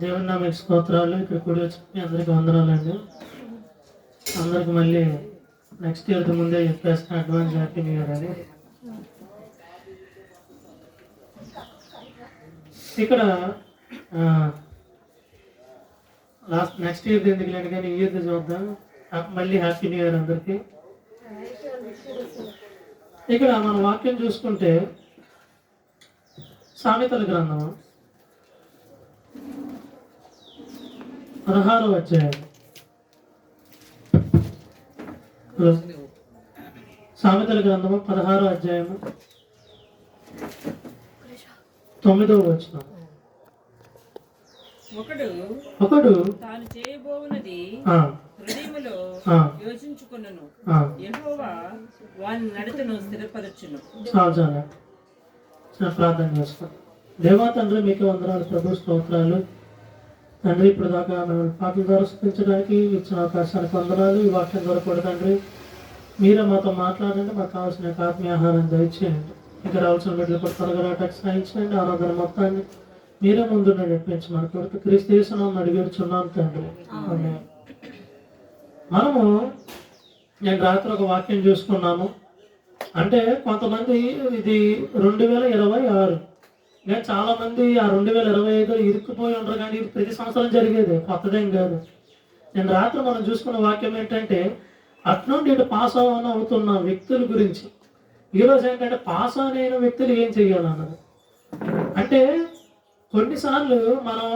దేవుని నామకి స్తోత్రాలు. ఇక్కడ కూడి వచ్చి మీ అందరికి వందనాలండి. అందరికి మళ్ళీ నెక్స్ట్ ఇయర్ ముందే చెప్పేస్తాను, అడ్వాన్స్ హ్యాపీ న్యూ ఇయర్ అని. ఇక్కడ లాస్ట్ నెక్స్ట్ ఇయర్ ఎందుకు లేదు కానీ ఈ ఇయర్ చూద్దాం. మళ్ళీ హ్యాపీ న్యూ ఇయర్ అందరికి. ఇక్కడ మన వాక్యం చూసుకుంటే సామెతల గ్రంథము 16వ అధ్యాయం. సామెతల గ్రంథము 16వ అధ్యాయము 9వ వచనం. ఒకడు తాను చేయబోవునది హృదయములో యోచించుకొనును, యెహోవా వాని నడతను స్థిరపరచును. చాలా ప్రార్థన చేస్తాం. దేవా తండ్రి, మీకు వందనాలు ప్రభు, స్తోత్రాలు తండ్రి. ఇప్పుడు దాకా మేము పాటల ద్వారా స్థుతించడానికి ఇచ్చిన అవకాశానికి వందనాలు. ఈ వాక్యం ద్వారా కూడా తండ్రి మీరే మాతో మాట్లాడండి, మాకు కావాల్సిన ఆత్మీయ ఆహారం దయచేయండి. ఇక్కడ రావాల్సిన బిడ్డలు కూడా త్వరగా రావడానికి సాయించండి. ఆరాధన మొత్తాన్ని మీరే ముందు నడిపించి మన కొరకు క్రీస్తు యేసునామమున అడిగేడుచున్నాం తండ్రి. మనము నేను రాత్రి ఒక వాక్యం చూసుకున్నాము. అంటే కొంతమంది ఇది 2026, కానీ చాలా మంది ఆ 2025 ఇరుక్కుపోయి ఉండరు. కానీ ఇది ప్రతి సంవత్సరం జరిగేది, కొత్తదేం కాదు. నేను రాత్రి మనం చూసుకున్న వాక్యం ఏంటంటే అట్నుండి ఇటు పాస్ అవుతున్న వ్యక్తుల గురించి. ఈరోజు ఏంటంటే పాస్ అయిన వ్యక్తులు ఏం చెయ్యాలన్నది. అంటే కొన్నిసార్లు మనం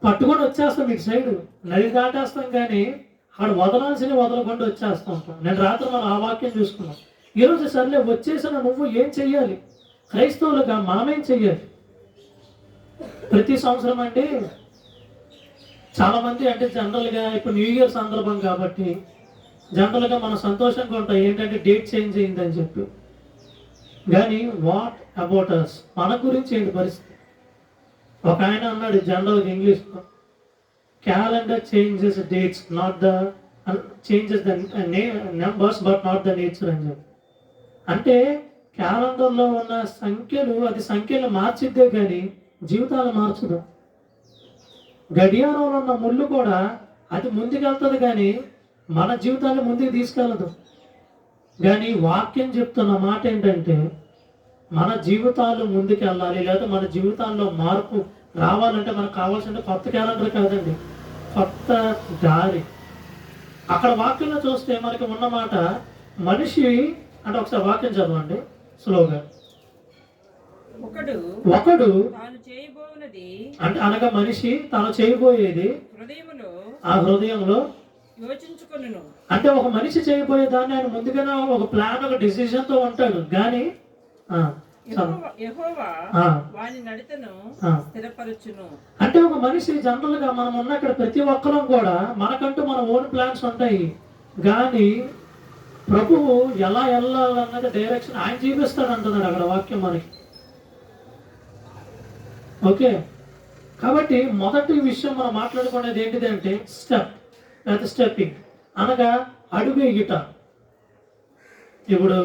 పట్టుకొని వచ్చేస్తాం, ఇటు సైడ్ నది దాటేస్తాం, కానీ ఆడ వదలాల్సినవి వదలకుండా వచ్చేస్తూ ఉంటాం. నేను రాత్రి మనం ఆ వాక్యం చూసుకున్నాం. ఈరోజు సర్లే వచ్చేసిన నువ్వు ఏం చెయ్యాలి, క్రైస్తవులుగా మనమేం చెయ్యాలి. ప్రతి సంవత్సరం అంటే చాలామంది అంటే జనరల్గా ఇప్పుడు న్యూ ఇయర్ సందర్భం కాబట్టి జనరల్గా మనం సంతోషంగా ఉంటాం, ఏంటంటే డేట్ చేంజ్ అయిందని చెప్పి. కానీ వాట్ అబౌట్ అస్, మన గురించి ఏంటి పరిస్థితి. ఒక ఆయన అన్నాడు జనరల్గా ఇంగ్లీష్లో, calendar changes dates, not the changes the numbers but not the nature అని చెప్పి. అంటే క్యాలెండర్లో ఉన్న సంఖ్యలు, అది సంఖ్యలు మార్చిద్దే కానీ జీవితాలు మార్చదు. గడియారంలో ఉన్న ముళ్ళు కూడా అది ముందుకెళ్తుంది కానీ మన జీవితాన్ని ముందుకు తీసుకెళ్ళదు. కానీ వాక్యం చెప్తున్న మాట ఏంటంటే మన జీవితాలు ముందుకెళ్ళాలి, లేదా మన జీవితాల్లో మార్పు రావాలంటే మనకు కావాల్సిన కొత్త క్యాలెండర్ కాదండి, కొత్త దారి. అక్కడ వాక్యంలో చూస్తే మనకి ఉన్నమాట మనిషి అంటే ఒకసారి వాక్యం చదవండి స్లోగా. ఒకడు అంటే అనగా మనిషి తాను చేయబోయేది ఆ హృదయంలో యోచించుకొనును. అంటే ఒక మనిషి చేయబోయే దాన్ని ఆయన ముందుగానే ఒక ప్లాన్, ఒక డిసిజన్ తో ఉంటాడు. కానీ అంటే ఒక మనిషి జనరల్ గా మనం ఉన్న ఇక్కడ ప్రతి ఒక్కరం కూడా మనకంటూ మన ఓన్ ప్లాన్స్ ఉంటాయి. కానీ ప్రభువు ఎలా వెళ్ళాలన్నది డైరెక్షన్ ఆయన చూపిస్తాడు అంటున్నాడు అక్కడ వాక్యం మనకి. ఓకే, కాబట్టి మొదటి విషయం మనం మాట్లాడుకునేది ఏంటిదంటే స్టెప్ లేదా స్టెప్పింగ్, అనగా అడుగు ఎగిట. ఇప్పుడు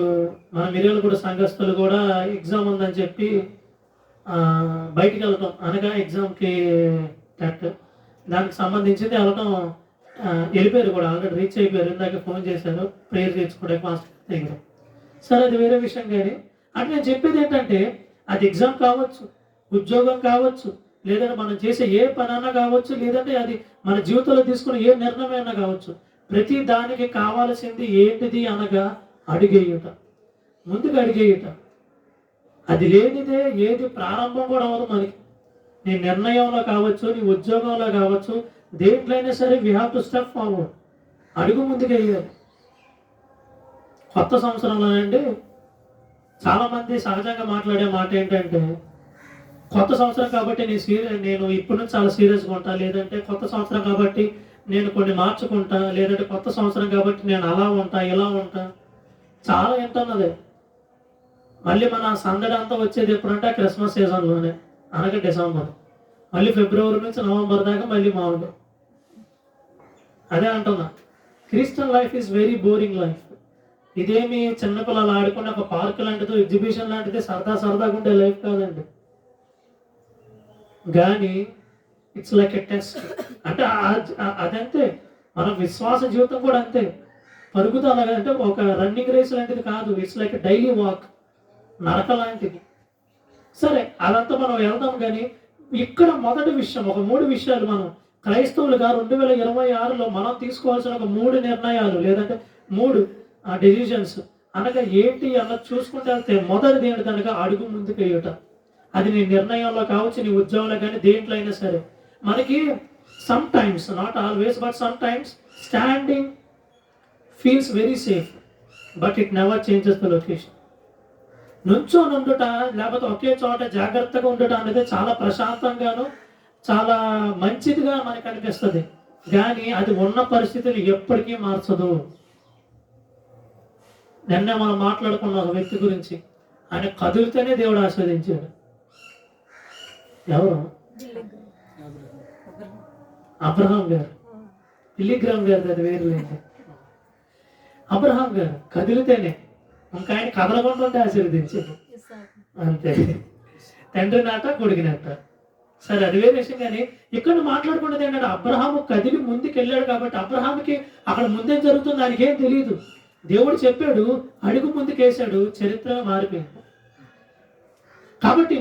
మన మిర్యాలు కూడా సంఘస్థులు కూడా ఎగ్జామ్ ఉందని చెప్పి బయటికి వెళ్ళటం, అనగా ఎగ్జామ్కి టెట్ దానికి సంబంధించింది వెళ్ళటం, వెళ్ళిపోయారు కూడా, ఆల్రెడీ రీచ్ అయిపోయారు. ఇందాక ఫోన్ చేశారు ప్రేయర్ చేసుకోవడానికి మాస్టర్ దగ్గర. సరే, అది వేరే విషయం. కానీ అంటే నేను చెప్పేది ఏంటంటే అది ఎగ్జామ్ కావచ్చు, ఉద్యోగం కావచ్చు, లేదంటే మనం చేసే ఏ పని అన్నా కావచ్చు, లేదంటే అది మన జీవితంలో తీసుకునే ఏ నిర్ణయం అయినా కావచ్చు. ప్రతి దానికి కావాల్సింది ఏంటిది అనగా అడిగేయుట, ముందుకు అడిగేయుట. అది లేనిదే ఏది ప్రారంభం కూడా అవ్వదు మనకి. నీ నిర్ణయంలో కావచ్చు, నీ ఉద్యోగంలో కావచ్చు, దేంట్లో అయినా సరే we have to step forward, అడుగు ముందుకు వేయాలి. కొత్త సంవత్సరంలోనండి చాలామంది సహజంగా మాట్లాడే మాట ఏంటంటే కొత్త సంవత్సరం కాబట్టి నేను ఇప్పటి నుంచి చాలా సీరియస్గా ఉంటా, లేదంటే కొత్త సంవత్సరం కాబట్టి నేను కొన్ని మార్చుకుంటా, లేదంటే కొత్త సంవత్సరం కాబట్టి నేను అలా ఉంటా ఇలా ఉంటా. చాలా ఏంటన్నది. మళ్ళీ మన సందడి అంతా వచ్చేది ఎప్పుడంటే క్రిస్మస్ సీజన్లోనే, అనగా డిసెంబర్. మళ్ళీ ఫిబ్రవరి నుంచి నవంబర్ దాకా మళ్ళీ మామూలు. అదే అంటున్నా, Christian life is very boring life. ఇదేమి చిన్నపిల్లలు ఆడుకునే ఒక పార్క్ లాంటిదో, ఎగ్జిబిషన్ లాంటిది సరదాగా ఉండే లైఫ్ కాదండి. కానీ ఇట్స్ లైక్ ఎ టెస్ట్. అంటే అదంతే, మన విశ్వాస జీవితం కూడా అంతే. పరుగుదల అంటే ఒక రన్నింగ్ రేస్ లాంటిది కాదు, ఇట్స్ లైక్ డైలీ వాక్, నడక లాంటిది. సరే అదంతా మనం వెళ్దాం. కానీ ఇక్కడ మొదటి విషయం, ఒక 3 విషయాలు మనం క్రైస్తవులుగా 2026లో మనం తీసుకోవాల్సిన ఒక 3 నిర్ణయాలు, లేదంటే 3 డెసిషన్స్ అనగా ఏంటి అన్నది చూసుకుంటే వెళ్తే, మొదటిది ఏంటి కనుక అడుగు ముందుకు వేయట. అది నీ నిర్ణయంలో కావచ్చు, నీ ఉద్యోగంలో కానీ దేంట్లో అయినా సరే. మనకి some times, not always but some times, standing feels very safe but it never changes the location. నుంచొని ఉండుట, లేకపోతే ఒకే చోట జాగ్రత్తగా ఉండుట అనేది చాలా ప్రశాంతంగాను చాలా మంచిదిగా మనకు అనిపిస్తుంది. కానీ అది ఉన్న పరిస్థితులు ఎప్పటికీ మార్చదు. నిన్న మనం మాట్లాడుకున్న ఒక వ్యక్తి గురించి, ఆయన కదిలితేనే దేవుడు ఆస్వాదించాడు. ఎవరు? అబ్రహాం గారు. పిల్లిగ్రామ్ గారు, అది వేరు లేదు. అబ్రహాం గారు కదిలితేనే, ఇంకా ఆయన కదలకుండా ఆశీర్వదించాడు అంతే. తండ్రి నాట కొడుకు నాట. సరే అది వేరే విషయం. కానీ ఇక్కడ మాట్లాడుకున్నది ఏంటంటే, అబ్రహాము కదిలి ముందుకు వెళ్ళాడు కాబట్టి అబ్రహాంకి అక్కడ ముందేం జరుగుతుంది ఆయనకి ఏం తెలియదు. దేవుడు చెప్పాడు, అడుగు ముందుకేసాడు, చరిత్ర మారిపోయింది. కాబట్టి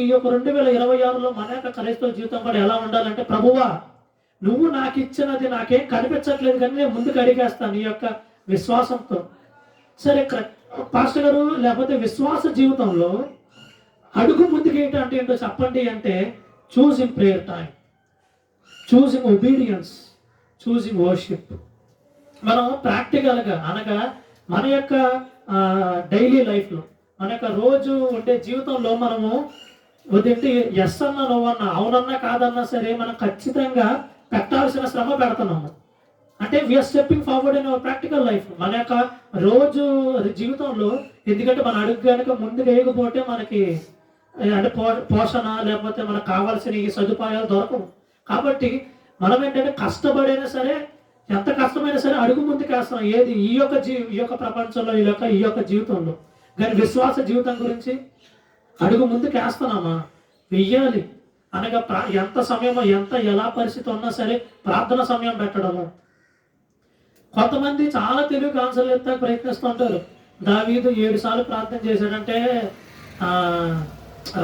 ఈ యొక్క 2026లో మన యొక్క క్రైస్తవ జీవితం కూడా ఎలా ఉండాలంటే, ప్రభువా నువ్వు నాకు ఇచ్చినది నాకేం కనిపించట్లేదు కానీ నేను ముందుకు అడిగేస్తాను నీ యొక్క విశ్వాసంతో. సరే పాస్టర్ గారు, లేకపోతే విశ్వాస జీవితంలో అడుగు ముందుకు ఏంటంటే ఏంటో చెప్పండి అంటే, choosing prayer time, choosing obedience, choosing worship. మనం ప్రాక్టికల్గా అనగా మన యొక్క డైలీ లైఫ్లో, మన యొక్క రోజు ఉండే జీవితంలో మనము వదింటి ఎస్ అన్నా నో అన్నా, అవునన్నా కాదన్నా సరే మనం ఖచ్చితంగా పెట్టాల్సిన శ్రమ పెడుతున్నాము. అంటే we are stepping forward in our practical life, మన యొక్క రోజు జీవితంలో. ఎందుకంటే మన అడుగు కనుక ముందుకు వేయకపోతే మనకి అంటే పోషణ లేకపోతే మనకు కావాల్సిన ఈ సదుపాయాలు దొరకవు. కాబట్టి మనం ఏంటంటే కష్టపడైనా సరే, ఎంత కష్టమైనా సరే అడుగు ముందుకు వేస్తున్నాం. ఏది ఈ యొక్క ప్రపంచంలో, ఈ యొక్క జీవితంలో. కానీ విశ్వాస జీవితం గురించి అడుగు ముందుకు వేస్తున్నామా? వెయ్యాలి. అనగా ఎంత సమయమో, ఎలా పరిస్థితి ఉన్నా సరే ప్రార్థన సమయం పెట్టడము. కొంతమంది చాలా తెలివికి ఆన్సర్లు ఎత్తా ప్రయత్నిస్తుంటారు. దావీదు 7 సార్లు ప్రార్థన చేశాడంటే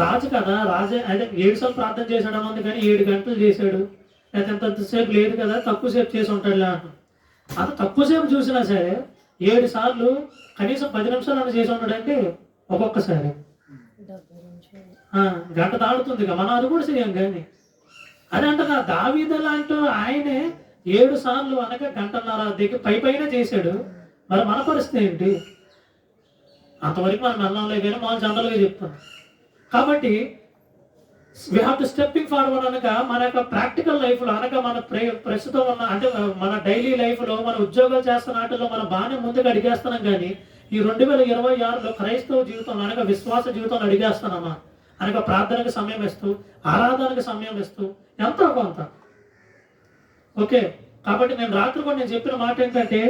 రాజు కదా, రాజే అంటే 7 సార్లు ప్రార్థన చేశాడు అని ఉంది, కానీ 7 గంటలు చేశాడు, లేకపోతే ఎంతసేపు లేదు కదా, తక్కువసేపు చేసి ఉంటాడులే అంట. అంత తక్కువసేపు చూసినా సరే 7 సార్లు కనీసం 10 నిమిషాలు అని చేసి ఉంటాడంటే ఒక్కొక్కసారి గంట దాడుతుంది కదా, మనం అది కూడా చేయం. కానీ అదే అంటున్నా, దావీదు లాంటి ఆయనే 7 సార్లు అనగా గంటన్నర దగ్గర పైన చేశాడు. మరి మన పరిస్థితి ఏంటి? అంతవరకు మనం వెళ్ళంలే, కానీ మనం జనరల్గా చెప్తాం. కాబట్టి we have to stepping forward అనగా మన యొక్క ప్రాక్టికల్ లైఫ్లో, అనగా మన ప్రస్తుతం ఉన్న అంటే మన డైలీ లైఫ్లో, మన ఉద్యోగాలు చేస్తున్న వాటిల్లో మనం బాగానే ముందుకు అడిగేస్తున్నాం. కానీ ఈ 2026లో క్రైస్తవ జీవితంలో అనగా విశ్వాస జీవితంలో అడిగేస్తున్నామా? అనగా ప్రార్థనకు సమయం ఇస్తూ, ఆరాధనకు సమయం ఇస్తూ, ఎంతో కొంత. ఓకే, కాబట్టి నేను రాత్రి కూడా నేను చెప్పిన మాట ఏంటంటే,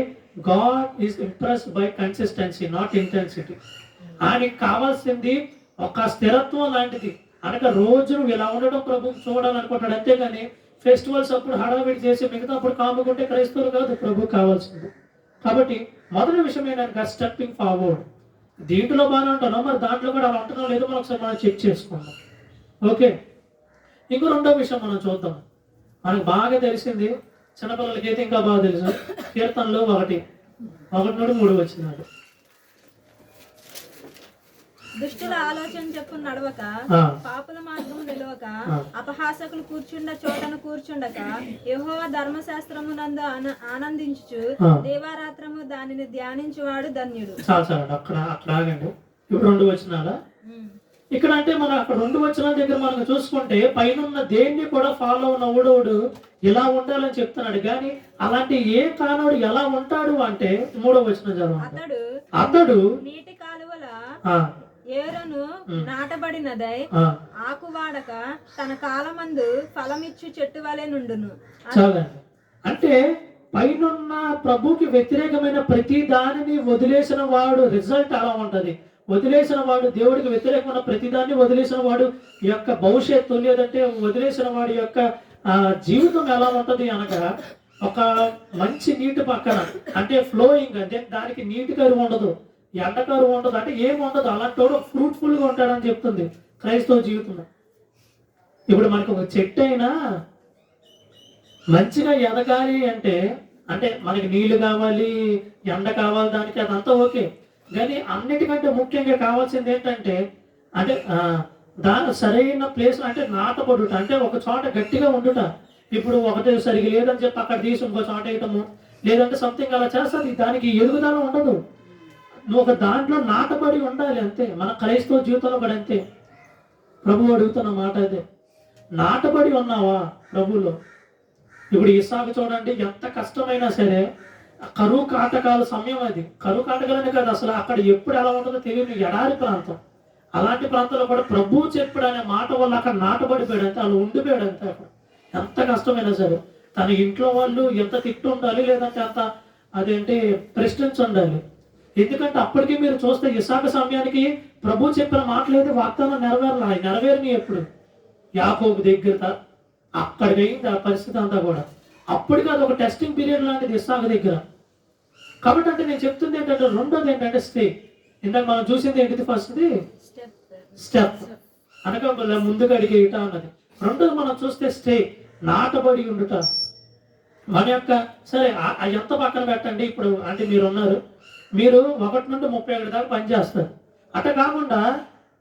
God is impressed by consistency, not intensity. ఆయనకి కావాల్సింది ఒక స్థిరత్వం లాంటిది. అనగా రోజు నువ్వు ఇలా ఉండడం ప్రభు చూడాలనుకుంటాడు, అంతేగాని ఫెస్టివల్స్ అప్పుడు హడావిడి చేసి మిగతా అప్పుడు కాముకుంటే క్రైస్తవులు కాదు ప్రభు కావాల్సింది. కాబట్టి మొదటి విషయం ఏంటంటే స్టెప్పింగ్ ఫార్వర్డ్. దీంట్లో బాగానే ఉంటున్నాం, మరి దాంట్లో కూడా అలా ఉంటున్నాం లేదో మనం ఒకసారి మనం చెక్ చేసుకుందాం. ఓకే, ఇంకో రెండో విషయం మనం చూద్దాం. మనకు బాగా తెలిసింది, చిన్నపిల్లలకి అయితే ఇంకా బాగా తెలుసు, కీర్తనలు 1:1-3 వచ్చినాడు. దుష్టుల ఆలోచన చెప్పు నడవక, పాపుల మార్గము నిలవక, అపహాసకులు కూర్చుండ చోటను కూర్చుండక, యెహోవా ధర్మశాస్త్రమునందు ఆనందించుచు దేవారాత్రము దానిని ధ్యానించువాడు ధన్యుడు. అక్కడ ఆగండి. ఇప్పుడు 2 వచనాలా? ఇక్కడ అంటే మనం అక్కడ 2 వచనాల దగ్గర మనం చూసుకుంటే, పైన దేన్ని కూడా ఫాలో ఉన్న ఊడోడు ఇలా ఉండాలని చెప్తున్నాడు. కానీ అలాంటి ఏ కానోడు ఎలా ఉంటాడు అంటే 3వ వచనం చదవండి. అతడు నీటి కాలువల ఏరును నాటబడినదై ఆకు వాడక తన కాలమందు ఫలమిచ్చు చెట్టు వలె నుండును. చాలండి. అంటే పైనున్న ప్రభుకి వ్యతిరేకమైన ప్రతి దానిని వదిలేసిన వాడు రిజల్ట్ అలా ఉంటది. వదిలేసిన వాడు, దేవుడికి వ్యతిరేకమైన ప్రతిదాన్ని వదిలేసిన వాడు యొక్క భవిష్యత్తు, లేదంటే వదిలేసిన వాడి యొక్క జీవితం ఎలా ఉంటది అనగా, ఒక మంచి నీటి పక్కన, అంటే ఫ్లోయింగ్, అంటే దానికి నీటి కరువు ఉండదు, ఎండ కరువు ఉండదు, అంటే ఏమి ఉండదు, అలాంటి వాడు ఫ్రూట్ఫుల్ గా ఉంటాడని చెప్తుంది క్రైస్తవ జీవితంలో. ఇప్పుడు మనకు ఒక చెట్టు అయినా మంచిగా ఎదగాలి అంటే, అంటే మనకి నీళ్లు కావాలి, ఎండ కావాలి, దానికి అదంతా ఓకే. కానీ అన్నిటికంటే ముఖ్యంగా కావాల్సింది ఏంటంటే, అంటే దాని సరైన ప్లేస్, అంటే నాటబడుట, అంటే ఒక చోట గట్టిగా ఉండుట. ఇప్పుడు ఒకటే సరిగ్గా లేదని చెప్పి అక్కడ తీసి ఇంకో చోట వేయటము, లేదంటే సంథింగ్ అలా చేస్తుంది, దానికి ఎదుగుదల ఉండదు. నువ్వు ఒక దాంట్లో నాటబడి ఉండాలి అంతే. మన క్రైస్తవ జీవితంలో కూడా అంతే. ప్రభువు అడుగుతున్న మాట అదే, నాటబడి ఉన్నావా ప్రభువులో? ఇప్పుడు ఇస్సాకు చూడండి, ఎంత కష్టమైనా సరే, కరువు కాటకాల సమయం అది, కరువు కాటకాలనే కాదు, అసలు అక్కడ ఎప్పుడు ఎలా ఉంటుందో తెలియని ఎడారి ప్రాంతం, అలాంటి ప్రాంతంలో కూడా ప్రభువు చెప్పాడు అనే మాట వల్ల అక్కడ నాటబడిపోయాడు అంతే, వాళ్ళు ఉండిపోయాడు అంతే. అక్కడ ఎంత కష్టమైనా సరే తన ఇంట్లో వాళ్ళు ఎంత తిట్టు ఉండాలి, లేదంటే అంత అదేంటి ప్రెసిడెన్స్ ఉండాలి. ఎందుకంటే అప్పటికి మీరు చూస్తే ఇస్సాకు సమయానికి ప్రభు చెప్పిన మాటలేదు, వాగ్దానం నెరవేరని ఎప్పుడు యాకోబు దగ్గర అక్కడికి అయింది ఆ పరిస్థితి అంతా కూడా. అప్పటికి అది ఒక టెస్టింగ్ పీరియడ్ లాంటిది ఇస్సాకు దగ్గర. కాబట్టి అంటే నేను చెప్తుంది ఏంటంటే, రెండోది ఏంటంటే స్టే. ఇందాక మనం చూసింది ఏంటిది, ఫస్ట్ది స్టెప్ అనగా ముందుకు అడిగేయట అన్నది. రెండోది మనం చూస్తే స్టే, నాటబడి ఉండుట. మన యొక్క సరే ఎంత పక్కన పెట్టండి, ఇప్పుడు అంటే మీరు ఉన్నారు, మీరు 1 నుండి 31 దాకా పనిచేస్తారు. అట్లా కాకుండా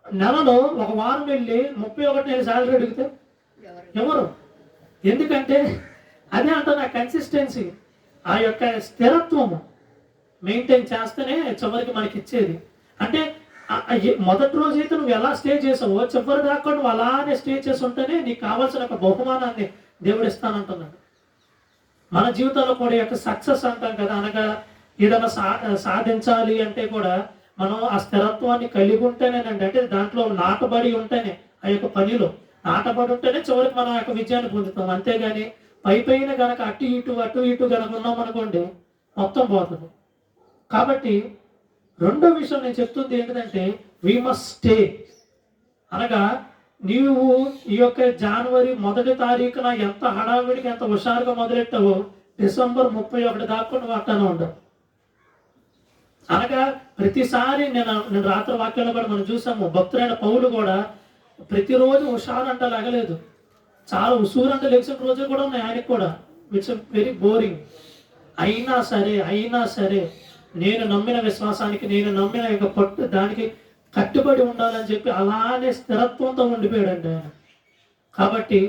నెలలో ఒక వారం వెళ్ళి 31 నెల శాలరీ అడిగితే ఎవరు? ఎందుకంటే అదే అంటున్నా, కన్సిస్టెన్సీ, ఆ యొక్క స్థిరత్వము మెయింటైన్ చేస్తేనే చివరికి మనకి ఇచ్చేది. అంటే మొదటి రోజు అయితే నువ్వు ఎలా స్టే చేసావో చివరి దాకా నువ్వు అలానే స్టే చేసి ఉంటేనే నీకు కావాల్సిన ఒక బహుమానాన్ని దేవుడు ఇస్తానంటున్నాడు. మన జీవితంలో కూడా యొక్క సక్సెస్ అంటాం కదా, అనగా ఏదైనా సాధించాలి అంటే కూడా మనం ఆ స్థిరత్వాన్ని కలిగి ఉంటేనేనండి, అంటే దాంట్లో నాటబడి ఉంటేనే, ఆ యొక్క పనిలో నాటబడి ఉంటేనే చివరికి మనం ఆ యొక్క విజయాన్ని పొందుతాం. అంతేగాని పైన గనక అటు ఇటు గనక ఉన్నాం అనుకోండి, మొత్తం పోతుంది. కాబట్టి రెండో విషయం నేను చెప్తుంది ఏంటంటే, వి మస్ట్ స్టే. అనగా నీవు ఈ యొక్క జనవరి 1వ తారీఖున ఎంత హడావిడికి ఎంత హుషారుగా మొదలెట్టావో డిసెంబర్ 31 దాకా నువ్వు అట్టానే ఉండవు. అనగా ప్రతిసారి నేను రాత్రి వాక్యంలో కూడా మనం చూసాము, భక్తులైన పౌలు కూడా ప్రతిరోజు హుషారు అంటే లాగలేదు, చాలా ఉసూరు అంటే లేచిన రోజులు కూడా ఉన్నాయి ఆయనకు కూడా. It's very boring. అయినా సరే నేను నమ్మిన విశ్వాసానికి, నేను నమ్మిన యొక్క పట్టు దానికి కట్టుబడి ఉండాలని చెప్పి అలానే స్థిరత్వంతో ఉండిపోయాడండి ఆయన. కాబట్టి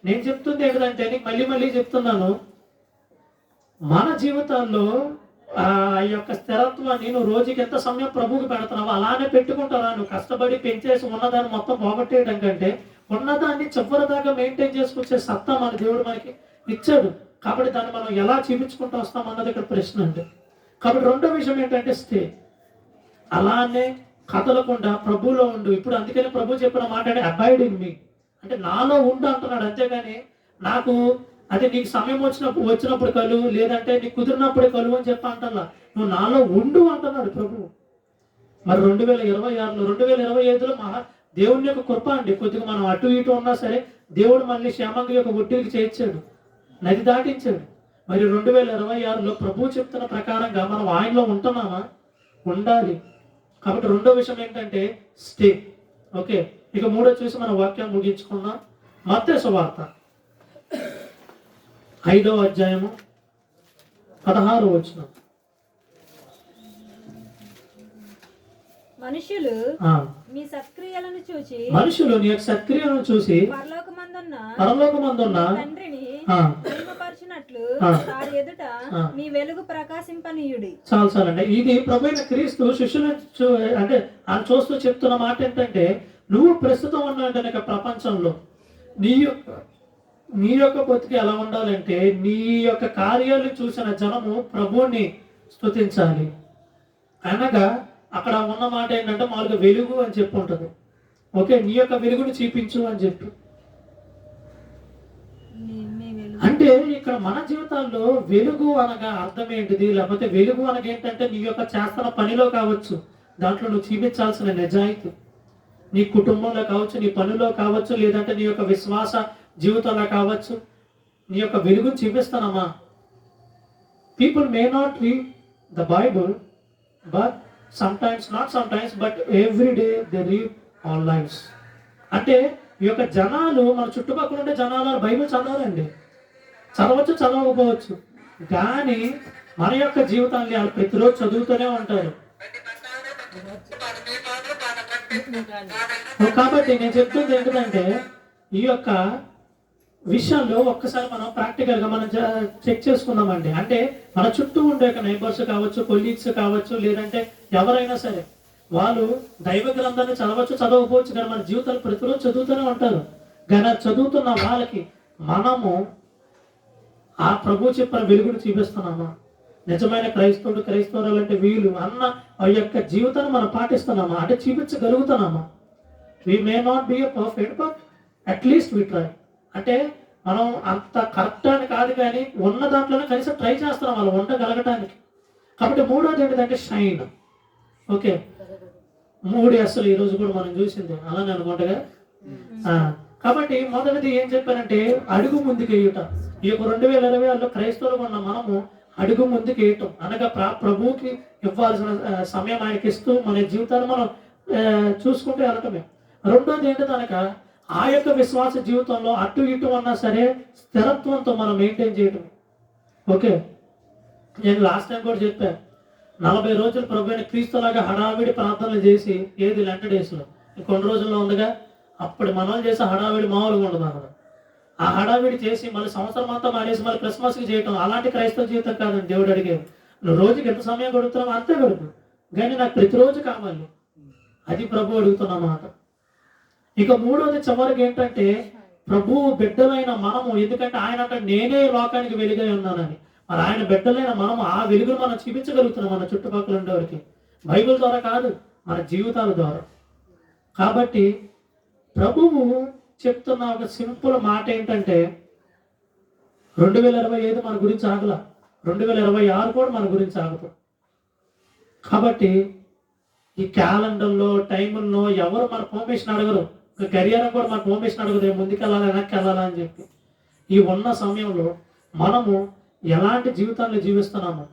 నేను చెప్తుంది ఏంటంటే, నీకు మళ్ళీ చెప్తున్నాను, మన జీవితాల్లో ఆ యొక్క స్థిరత్వాన్ని నువ్వు రోజుకి ఎంత సమయం ప్రభువుకి పెడుతున్నావు అలానే పెట్టుకుంటారా? నువ్వు కష్టపడి పెంచేసి ఉన్నదాన్ని మొత్తం పోగొట్టేయడం కంటే ఉన్నదాన్ని చివరి దాకా మెయింటైన్ చేసుకొచ్చే సత్తా మన దేవుడు మనకి ఇచ్చాడు. కాబట్టి దాన్ని మనం ఎలా చూపించుకుంటూ వస్తాం అన్నది ఇక్కడ ప్రశ్న అండి. కాబట్టి రెండో విషయం ఏంటంటే స్టే. అలానే కదలకుండా ప్రభువులో ఉండు. ఇప్పుడు అందుకని ప్రభు చెప్పిన మాట అంటే అబాయిడ్ ఇన్ మీ, అంటే నాలో ఉండు అంటున్నాడు. అంతేగాని నాకు అదే నీకు సమయం వచ్చినప్పుడు కలువు, లేదంటే నీకు కుదిరినప్పుడే కలువు అని చెప్పి అంటల్లా, నువ్వు నాలో ఉండు అంటున్నాడు ప్రభు. మరి 2026లో 2025లో దేవుని యొక్క కృప అండి. కొద్దిగా మనం అటు ఇటు ఉన్నా సరే దేవుడు మళ్ళీ క్షేమంగా యొక్క ఒడ్డీకి చేర్చాడు, నది దాటించాడు. మరి 2026లో ప్రభు చెప్తున్న ప్రకారంగా మనం ఆయనలో ఉంటున్నామా? ఉండాలి. కాబట్టి రెండో విషయం ఏంటంటే స్టే. ఓకే, ఇక మూడో చూసి మన వాక్యం ముగించుకుందాం. మత్తయి సువార్త 5వ అధ్యాయము 16వ వచనం. మనుషులు మీ సత్క్రియలను చూసి, మనుషులు నీ యొక్క సత్క్రియలను చూసి పరలోకమందున్న తండ్రిని మహిమపరచునట్లు వారి ఎదుట మీ వెలుగు ప్రకాశింపనీయుడి. చాలండి. ఇది ప్రభువైన క్రీస్తు శిష్యులను అంటే ఆయన చూస్తూ చెప్తున్న మాట ఏంటంటే, నువ్వు ప్రస్తుతం ఉన్న ప్రపంచంలో నీ యొక్క బతికి ఎలా ఉండాలంటే, నీ యొక్క కార్యాలు చూసిన జనము ప్రభువుని స్తుతించాలి. అనగా అక్కడ ఉన్న మాట ఏంటంటే మామూలుగా వెలుగు అని చెప్పి ఉంటుంది. ఓకే, నీ యొక్క వెలుగుని చూపించు అని చెప్పి. అంటే ఇక్కడ మన జీవితాల్లో వెలుగు అనగా అర్థం ఏంటిది, లేకపోతే వెలుగు అనగా ఏంటంటే నీ యొక్క చేస్తున్న పనిలో కావచ్చు, దాంట్లో నువ్వు చూపించాల్సిన నిజాయితీ నీ కుటుంబంలో కావచ్చు, నీ పనుల్లో కావచ్చు, లేదంటే నీ యొక్క విశ్వాస జీవితంలో కావచ్చు, నీ యొక్క వెలుగును చూపిస్తానమ్మా. People may not read the Bible, but sometimes, not sometimes, but every day they read all lives. అంటే ఈ యొక్క జనాలు, మన చుట్టుపక్కల ఉండే జనాలు బైబిల్ చదవాలండి, చదవచ్చు చదవకపోవచ్చు, కానీ మన యొక్క జీవితాన్ని వాళ్ళు ప్రతిరోజు చదువుతూనే ఉంటారు. కాబట్టి నేను చెప్తుంది ఏంటంటే, ఈ యొక్క విషయంలో ఒక్కసారి మనం ప్రాక్టికల్గా మనం చెక్ చేసుకుందామండి. అంటే మన చుట్టూ ఉండే నైబర్స్ కావచ్చు, కొలీగ్స్ కావచ్చు, లేదంటే ఎవరైనా సరే వాళ్ళు దైవ గ్రంథాన్ని చదవచ్చు చదవకపోవచ్చు, కానీ మన జీవితాలు ప్రతిరోజు చదువుతూనే ఉంటారు. కానీ చదువుతున్న వాళ్ళకి మనము ఆ ప్రభు చెప్పిన వెలుగును చూపిస్తున్నామా? నిజమైన క్రైస్తవురాలు అంటే వీళ్ళు అన్న ఆ యొక్క జీవితాన్ని మనం పాటిస్తున్నామా? అంటే చూపించగలుగుతున్నామా? We may not be a perfect, but at least we try. అంటే మనం అంత కరెక్ట్ అని కాదు, కానీ ఉన్న దాంట్లోనే కనీసం ట్రై చేస్తున్నాం వాళ్ళు ఉండగలగటానికి. కాబట్టి మూడోది ఏంటంటే షైన్. ఓకే, 3 అసలు ఈరోజు కూడా మనం చూసింది అలానే అనుకుంటగా. కాబట్టి మొదటిది ఏం చెప్పారంటే అడుగు ముందుకు వేయటం. ఈ యొక్క 2020లో క్రైస్తవులు ఉన్న మనము అడుగు ముందుకు వేయటం అనగా ప్రభువుకి ఇవ్వాల్సిన సమయం ఆయనకి ఇస్తూ మన జీవితాన్ని మనం చూసుకుంటూ వెళ్ళటమే. రెండోది ఏంటనక ఆ యొక్క విశ్వాస జీవితంలో అటు ఇటు ఉన్నా సరే స్థిరత్వంతో మనం మెయింటైన్ చేయటం. ఓకే, నేను లాస్ట్ టైం కూడా చెప్పాను, 40 రోజులు ప్రభువైన క్రీస్తులాగా హడావిడి ప్రార్థనలు చేసి, ఏది లెంట డేస్లో కొన్ని రోజుల్లో ఉందిగా, అప్పుడు మనం చేసే హడావిడి మామూలుగా ఉండదు అన్నమాట. ఆ హడావిడి చేసి మళ్ళీ సంవత్సరం అంతా మానేసి మళ్ళీ క్రిస్మస్కి చేయటం, అలాంటి క్రైస్తవ జీవితం కాదండి. దేవుడు అడిగేది, నువ్వు రోజుకి ఎంత సమయం గడుపుతున్నావు అంతే గడుపు, కానీ నాకు ప్రతిరోజు కావాలి. అది ప్రభు అడుగుతున్నమాట. ఇక మూడోది చివరికి ఏంటంటే ప్రభువు బిడ్డలైన మనము, ఎందుకంటే ఆయన అంటే నేనే లోకానికి వెలుగై ఉన్నానని, మరి ఆయన బిడ్డలైన మనము ఆ వెలుగును మనం చూపించగలుగుతున్నాం మన చుట్టుపక్కల ఉండేవారికి, బైబిల్ ద్వారా కాదు, మన జీవితాల ద్వారా. కాబట్టి ప్రభువు చెప్తున్న ఒక సింపుల్ మాట ఏంటంటే 2025 మన గురించి ఆగల, 2026 కూడా మన గురించి ఆగదు. కాబట్టి ఈ క్యాలెండర్లో టైముల్లో ఎవరు మన పర్మిషన్ అడగరు, కెరియర్ కూడా మన పర్మిషన్ అడగదు, ముందుకెళ్ళాలి వెనక్కి వెళ్ళాలా అని చెప్పి. ఈ ఉన్న సమయంలో మనము ఎలాంటి జీవితాన్ని జీవిస్తున్నాము,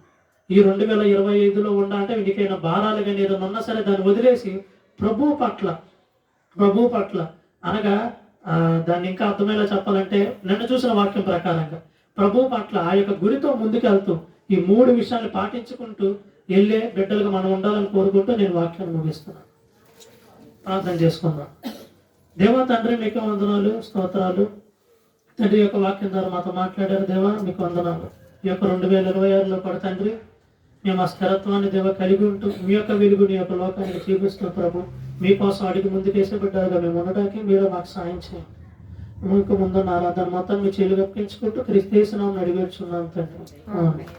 ఈ 2025లో ఉండాలంటే వీటికైనా భారాలు కానీ ఏదైనా ఉన్నా సరే దాన్ని వదిలేసి ప్రభు పట్ల అనగా దాన్ని ఇంకా అర్థమయ్యేలా చెప్పాలంటే నిన్న చూసిన వాక్యం ప్రకారంగా ప్రభు పట్ల ఆ యొక్క గురితో ముందుకెళ్తూ ఈ 3 విషయాలు పాటించుకుంటూ వెళ్ళే బిడ్డలుగా మనం ఉండాలని కోరుకుంటూ నేను వాక్యాన్ని ముగిస్తున్నాను. ప్రార్థన చేసుకుందాం. దేవా తండ్రి, మీకు వందనాలు, స్తోత్రాలు. తండ్రి యొక్క వాక్యం ద్వారా మాతో మాట్లాడారు దేవా, మీకు వందనాలు. ఈ యొక్క 2026లో కూడా తండ్రి మేము ఆ స్థిరత్వాన్ని దేవ కలిగి ఉంటూ మీ యొక్క వెలుగుని యొక్క లోకానికి చూపిస్తూ ప్రభు మీకోసం అడిగి ముందుకేసే బిడ్డలుగా మేము ఉండడానికి మీరు మాకు సాయం చేయండి. మీకు ముందున్న ఆరాధన మొత్తం మీ చెల్లి గప్పించుకుంటూ క్రీస్తు యేసు నామమున అడిగి వేడుచున్నాం తండ్రి. ఆమేన్.